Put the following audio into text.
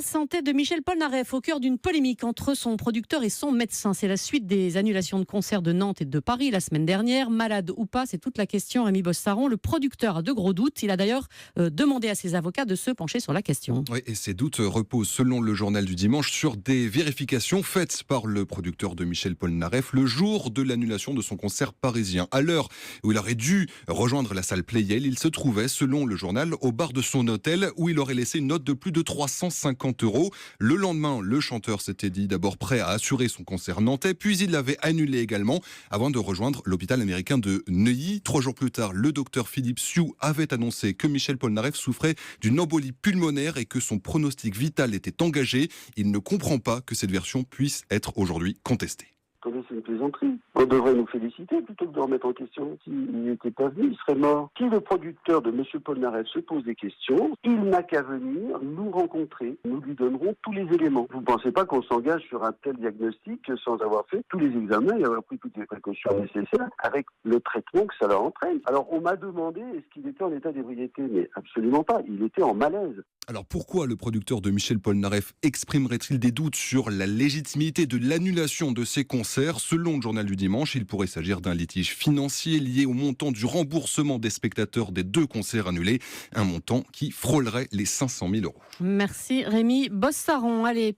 La santé de Michel Polnareff au cœur d'une polémique entre son producteur et son médecin. C'est la suite des annulations de concerts de Nantes et de Paris la semaine dernière. Malade ou pas, c'est toute la question. Rémi Bossaron, le producteur a de gros doutes. Il a d'ailleurs demandé à ses avocats de se pencher sur la question. Oui, et ces doutes reposent, selon le journal du dimanche, sur des vérifications faites par le producteur de Michel Polnareff le jour de l'annulation de son concert parisien. À l'heure où il aurait dû rejoindre la salle Playel, il se trouvait, selon le journal, au bar de son hôtel où il aurait laissé une note de plus de 350 €. Le lendemain, le chanteur s'était dit d'abord prêt à assurer son concert nantais, puis il l'avait annulé également avant de rejoindre l'hôpital américain de Neuilly. 3 jours plus tard, le docteur Philippe Sioux avait annoncé que Michel Polnareff souffrait d'une embolie pulmonaire et que son pronostic vital était engagé. Il ne comprend pas que cette version puisse être aujourd'hui contestée. C'est une plaisanterie. On devrait nous féliciter plutôt que de remettre en question. S'il n'était pas venu, il serait mort. Si le producteur de M. Polnareff se pose des questions, il n'a qu'à venir nous rencontrer. Nous lui donnerons tous les éléments. Vous ne pensez pas qu'on s'engage sur un tel diagnostic sans avoir fait tous les examens et avoir pris toutes les précautions nécessaires avec le traitement que ça leur entraîne. Alors on m'a demandé est-ce qu'il était en état d'ébriété, mais absolument pas. Il était en malaise. Alors pourquoi le producteur de Michel Polnareff exprimerait-il des doutes sur la légitimité de l'annulation de ses concerts? Selon le journal du dimanche, il pourrait s'agir d'un litige financier lié au montant du remboursement des spectateurs des 2 concerts annulés, un montant qui frôlerait les 500 000 €. Merci Rémi Bossaron. Allez.